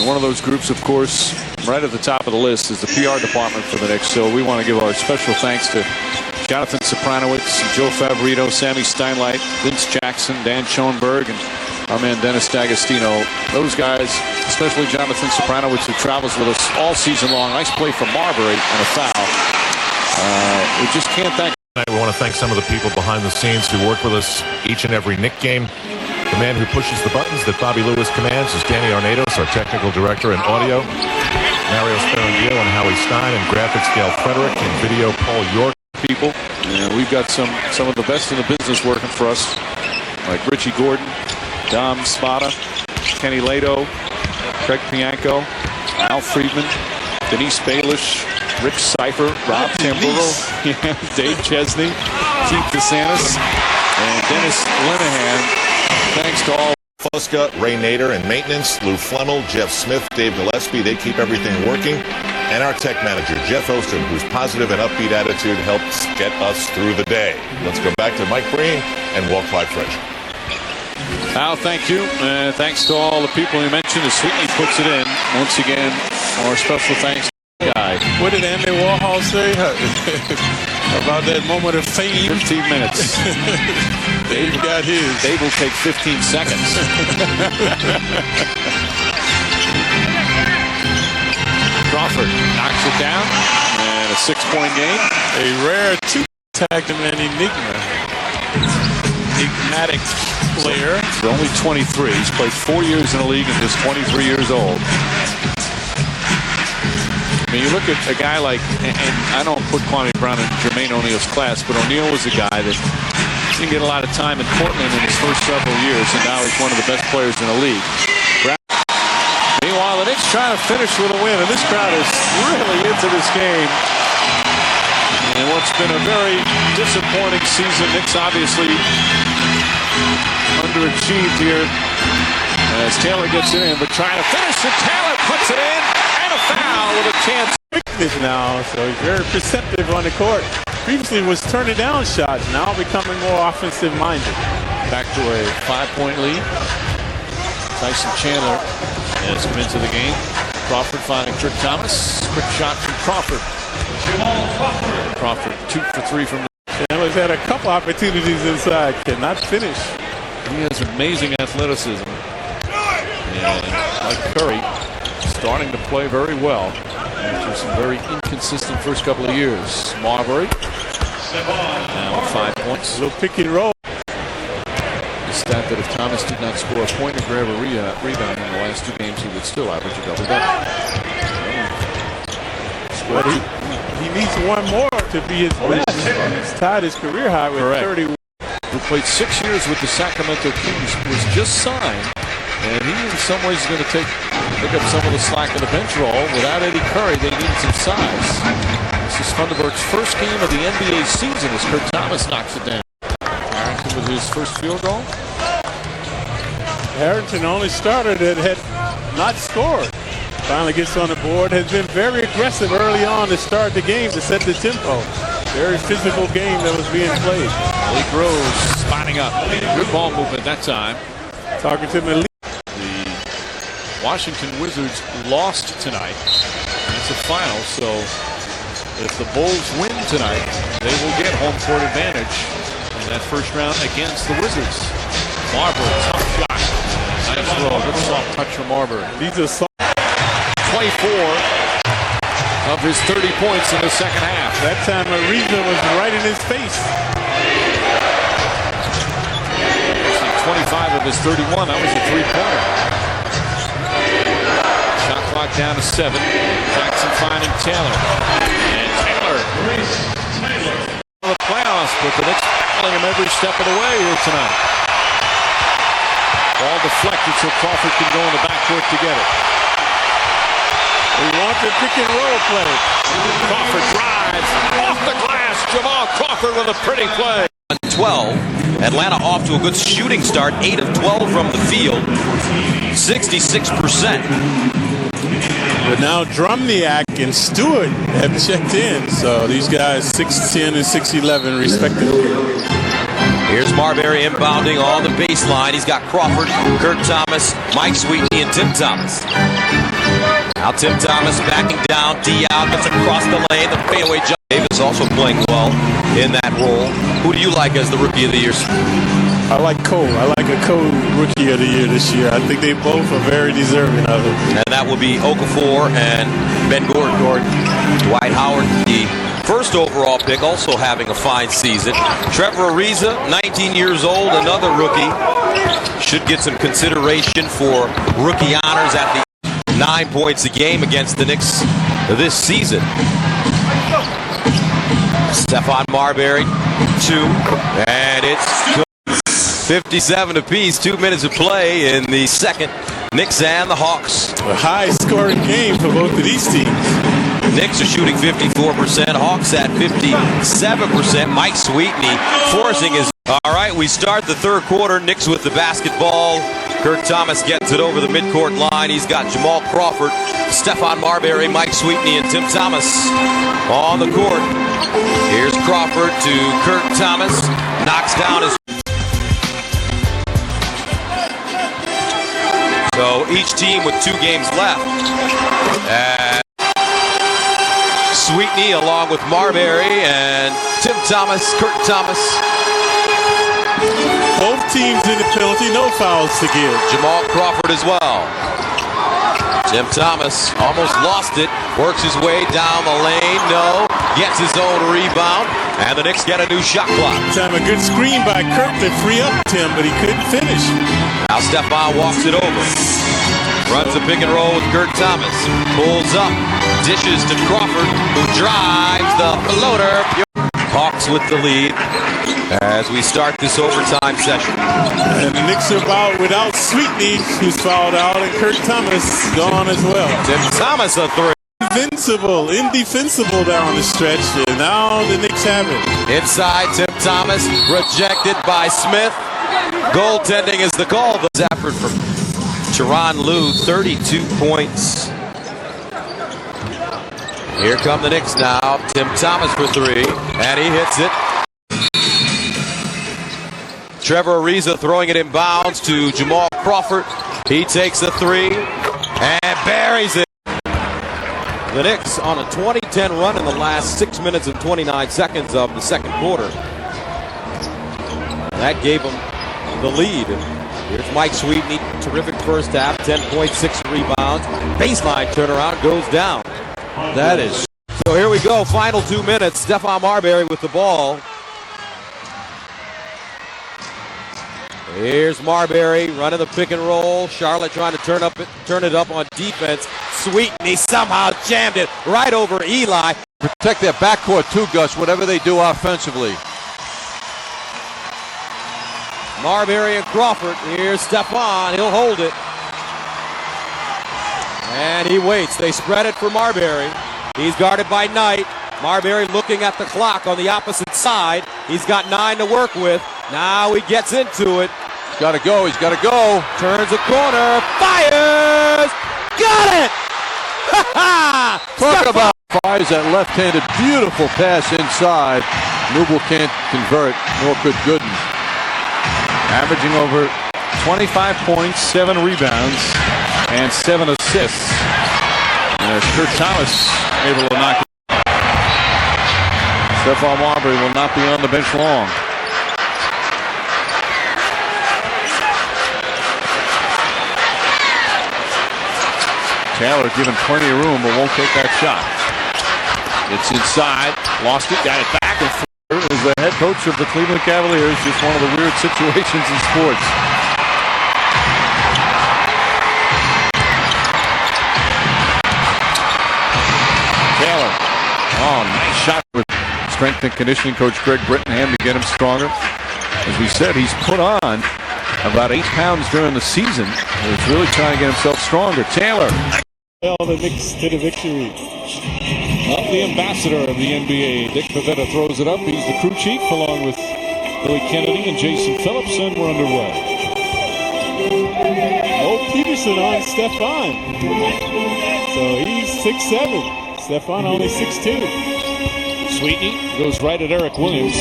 And one of those groups, of course, right at the top of the list is the PR department for the Knicks. So we want to give our special thanks to Jonathan Sopranowicz, Joe Favorito, Sammy Steinlight, Vince Jackson, Dan Schoenberg, and our man Dennis D'Agostino. Those guys, especially Jonathan Sopranowicz, who travels with us all season long. Nice play from Marbury and a foul. We just can't thank. We want to thank some of the people behind the scenes who work with us each and every Knick game. The man who pushes the buttons that Bobby Lewis commands is Danny Arnados, our technical director in audio. Mario Sperandio and Howie Stein, and graphics Gail Frederick, and video Paul York. People, we've got some of the best in the business working for us, like Richie Gordon, Dom Spada, Kenny Lato, Craig Pianco, Al Friedman, Denise Baelish, Rich Cipher, Rob Tamburo, Dave Chesney, Keith DeSantis, and Dennis Linehan. Thanks to all. Fluska, Ray Nader, and maintenance, Lou Flemmel, Jeff Smith, Dave Gillespie. They keep everything working. And our tech manager, Jeff Oster, whose positive and upbeat attitude helps get us through the day. Let's go back to Mike Breen and Walt Clyde Frazier. Al, thank you. Thanks to all the people you mentioned as Sweetney puts it in. Once again, our special thanks to the guy. What did Andy Warhol say about that moment of fame? 15 minutes. Dave got his. Dave will take 15 seconds. Crawford knocks it down, and a 6-point game. A rare two-tag and an enigma. Enigmatic player. For only 23. He's played 4 years in the league and just 23 years old. I mean, you look at a guy like, and I don't put Kwame Brown in Jermaine O'Neal's class, but O'Neal was a guy that didn't get a lot of time in Portland in his first several years, and now he's one of the best players in the league. Meanwhile, the Knicks trying to finish with a win, and this crowd is really into this game. And what's been a very disappointing season, Knicks obviously underachieved here as Taylor gets it in, but trying to finish, and Taylor puts it in, and a foul with a chance. Now, so he's very perceptive on the court. Previously was turning down shots, now becoming more offensive minded. Back to a 5-point lead. Tyson Chandler has come into the game. Crawford finding Kirk Thomas. Quick shot from Crawford. Crawford 2 for 3 from the. Chandler's had a couple opportunities inside, cannot finish. He has amazing athleticism. And like Curry, starting to play very well after some very inconsistent first couple of years. Marbury now 5 points. A little pick and roll. The stat that if Thomas did not score a point or grab a rebound in the last 2 games, he would still average a double-double. But he needs one more to be his best. He's tied his career high with 31. Who played 6 years with the Sacramento Kings, was just signed, and he in some ways is going to pick up some of the slack in the bench roll. Without Eddie Curry, they need some size. This is Funderburg's first game of the NBA season as Kirk Thomas knocks it down. Harrington with his first field goal. Harrington only started it, had not scored. Finally gets on the board, has been very aggressive early on to start the game to set the tempo. Very physical game that was being played. Malik Rose spotting up. Good ball movement that time. Talking to Malik. The Washington Wizards lost tonight. It's a final, so if the Bulls win tonight, they will get home court advantage in that first round against the Wizards. Marbury, tough shot. Nice roll. Good soft touch from Marbury. These are soft. 24 of his 30 points in the second half. That time Ariza was right in his face. 25 of his 31. That was a 3-pointer. Shot clock down to 7. Jackson finding Taylor. And Taylor the playoffs, but the Knicks following him every step of the way here tonight. Ball deflected so Crawford can go in the backcourt to get it. We want the pick and roll play. Crawford drives off the glass. Jamal Crawford with a pretty play. 12. Atlanta off to a good shooting start. 8 of 12 from the field. 66%. But now Drumniak and Stewart have checked in. So these guys 6'10 and 6'11 respectively. Here's Marbury inbounding on the baseline. He's got Crawford, Kirk Thomas, Mike Sweetney, and Tim Thomas. Now Tim Thomas backing down, D out, gets across the lane, the fadeaway jump. Davis also playing well in that role. Who do you like as the Rookie of the Year? I like Cole. I like a Cole Rookie of the Year this year. I think they both are very deserving of it. And that will be Okafor and Ben Gordon. Dwight Howard, the first overall pick, also having a fine season. Trevor Ariza, 19 years old, another rookie. Should get some consideration for rookie honors at the 9 points a game against the Knicks this season. Stephon Marbury, 2, and it's 57 apiece. 2 minutes of play in the second. Knicks and the Hawks. A high-scoring game for both of these teams. Knicks are shooting 54%. Hawks at 57%. Mike Sweetney forcing his. All right, we start the third quarter. Knicks with the basketball. Kirk Thomas gets it over the midcourt line. He's got Jamal Crawford, Stephon Marbury, Mike Sweetney, and Tim Thomas on the court. Here's Crawford to Kirk Thomas. Knocks down his. So each team with 2 games left. Sweetney along with Marbury and Tim Thomas, Kirk Thomas. Both teams in the penalty, no fouls to give. Jamal Crawford as well. Tim Thomas almost lost it. Works his way down the lane. No. Gets his own rebound. And the Knicks get a new shot clock. Time a good screen by Kirk to free up Tim, but he couldn't finish. Now Stephon walks it over. Runs a pick and roll with Kirk Thomas. Pulls up. Dishes to Crawford, who drives the floater. Hawks with the lead as we start this overtime session. And the Knicks are about without Sweetney, who's fouled out, and Kirk Thomas gone as well. Tim Thomas a 3. Indefensible down the stretch, and now the Knicks have it. Inside, Tim Thomas rejected by Smith. Goaltending is the call. Zafford from Tyronn Lue, 32 points. Here come the Knicks now. Tim Thomas for 3, and he hits it. Trevor Ariza throwing it in bounds to Jamal Crawford. He takes a 3 and buries it. The Knicks on a 20-10 run in the last 6 minutes and 29 seconds of the second quarter. That gave them the lead. Here's Mike Sweetney, terrific first half, 10 points, 6 rebounds. Baseline turnaround goes down. That is. So here we go, final 2 minutes. Stephon Marbury with the ball. Here's Marbury running the pick and roll. Charlotte trying to turn it up on defense. Sweetney somehow jammed it right over Eli. Protect their backcourt too, Gus, whatever they do offensively. Marbury and Crawford. Here's Stephon. He'll hold it. And he waits. They spread it for Marbury. He's guarded by Knight. Marbury looking at the clock on the opposite side. He's got 9 to work with. Now he gets into it. He's got to go. He's got to go. Turns a corner. Fires. Got it. Talk about fires that left-handed beautiful pass inside. Nubel can't convert, nor could Gooden. Averaging over 25 points, 7 rebounds, and 7 assists. And Kirk Thomas able to knock it. Stephon Marbury will not be on the bench long. Taylor given plenty of room, but won't take that shot. It's inside, lost it, got it back, and is the head coach of the Cleveland Cavaliers. Just one of the weird situations in sports. Taylor, oh, nice shot with strength and conditioning coach Greg Brittingham to get him stronger. As we said, he's put on about 8 pounds during the season. He's really trying to get himself stronger. Taylor. The Knicks to the victory. Well, the ambassador of the NBA, Dick Pavetta, throws it up. He's the crew chief along with Billy Kennedy and Jason Phillips, and we're underway. Mo Peterson on Stephon. So he's 6'7". Stephon only 6'2". Sweetney goes right at Eric Williams.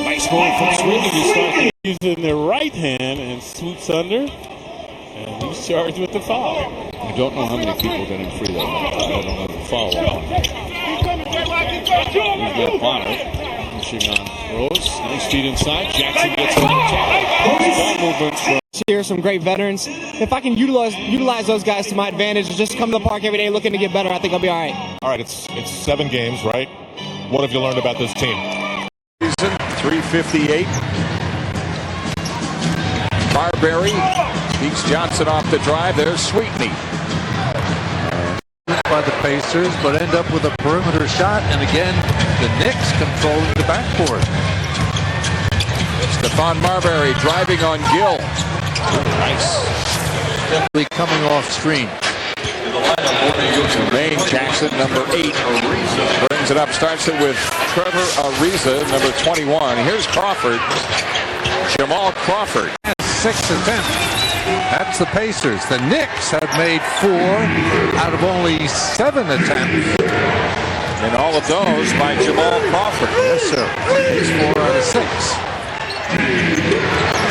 Nice move from Sweetney to start. Using the right hand and swoops under. And he's charged with the foul. You don't know how many people are getting free that night. I don't have the foul on. We've got Bonner pushing on Rose. Nice feed inside. Jackson gets on the top. Ball movement from Here, some great veterans. If I can utilize those guys to my advantage, just come to the park every day looking to get better, I think I'll be all right. All right, it's 7 games, right? What have you learned about this team? 3:58. Marbury beats Johnson off the drive. There's Sweetney. By the Pacers, but end up with a perimeter shot, and again, the Knicks controlling the backcourt. Stephon Marbury driving on Gill. Nice. Coming off screen. Jermaine Jackson, number 8, brings it up. Starts it with Trevor Ariza, number 21. Here's Crawford. Jamal Crawford. 6 attempts. That's the Pacers. The Knicks have made 4 out of only 7 attempts. And all of those by Jamal Crawford. Yes, sir. He's 4 out of 6.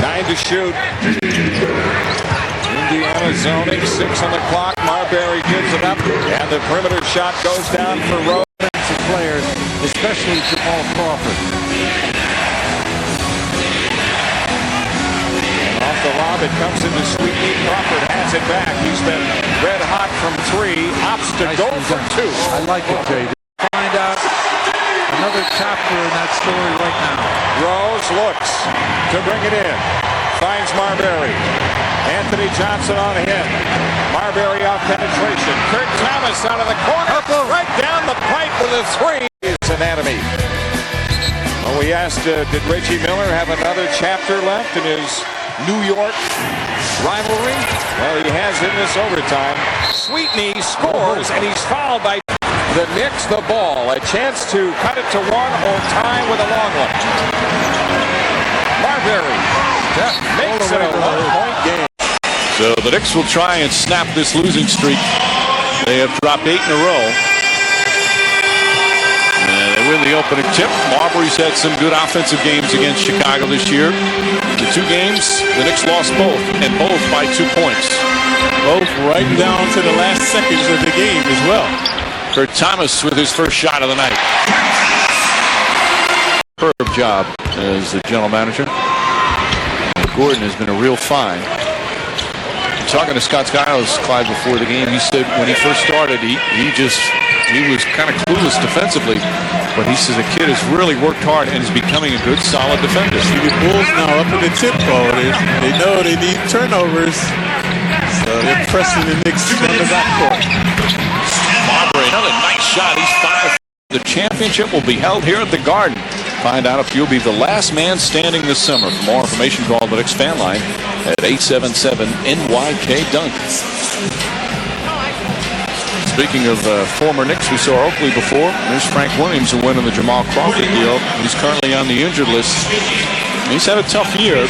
9 to shoot. Indiana zoning, 6 on the clock. Marbury gives it up, and the perimeter shot goes down for Rose. Players, especially Jamal Crawford. And off the lob, it comes into Sweetney. Crawford has it back. He's been red hot from 3. Opts to go for 2. I like it, Jay. Find out another chapter in that story right now. Rose looks to bring it in. Finds Marbury. Anthony Johnson on him. Marbury off penetration. Kurt Thomas out of the corner. Right down the pipe with a 3. His anatomy. Well, we asked, did Reggie Miller have another chapter left in his New York rivalry? Well, he has in this overtime. Sweetney scores, and he's fouled by the Knicks the ball. A chance to cut it to 1 or tie with a long one. Marbury makes it a 1-point game. So the Knicks will try and snap this losing streak. They have dropped 8 in a row. And they win the opening tip. Marbury's had some good offensive games against Chicago this year. The 2 games, the Knicks lost both, and both by 2 points. Both right down to the last seconds of the game as well. Kurt Thomas with his first shot of the night. Superb job as the general manager. Gordon has been a real find. Talking to Scott Skiles, Clyde, before the game, he said when he first started, he was kind of clueless defensively, but he says the kid has really worked hard and is becoming a good, solid defender. See the Bulls now up in the tempo. They know they need turnovers, so they're pressing the Knicks on the backcourt. Marbury, another nice shot. He's 5. The championship will be held here at the Garden. Find out if you'll be the last man standing this summer. For more information, call the Knicks fan line at 877-NYK-DUNK. Speaking of former Knicks, we saw Oakley before. There's Frank Williams, who went on the Jamal Crawford deal. He's currently on the injured list. He's had a tough year.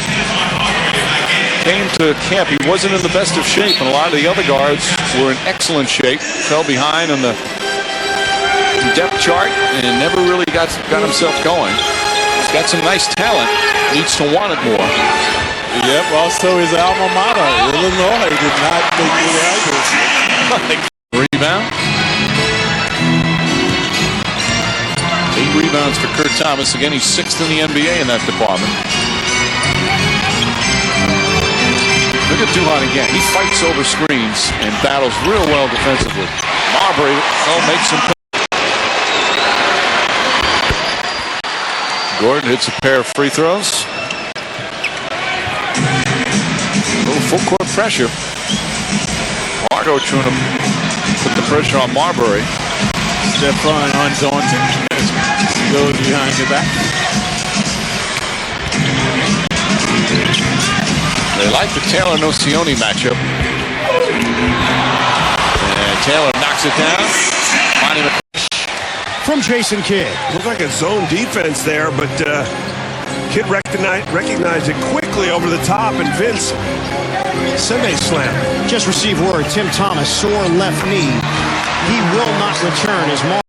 Came to camp, he wasn't in the best of shape, and a lot of the other guards were in excellent shape. Fell behind on the depth chart and never really got himself going. He's got some nice talent. Needs to want it more. Yep. Also, his alma mater, Illinois, did not make the Tigers. Rebound. 8 rebounds for Kurt Thomas. Again, he's 6th in the NBA in that department. Look at Duhon again. He fights over screens and battles real well defensively. Marbury makes some. Gordon hits a pair of free throws. A little full court pressure. Margo trying to put the pressure on Marbury. Stephon undaunted. Goes behind the back. They like the Taylor-Nocioni matchup. And Taylor knocks it down. Finding a from Jason Kidd. Looked like a zone defense there, but Kidd recognized it quickly over the top, and Vince Sunday slam. Just received word, Tim Thomas, sore left knee. He will not return as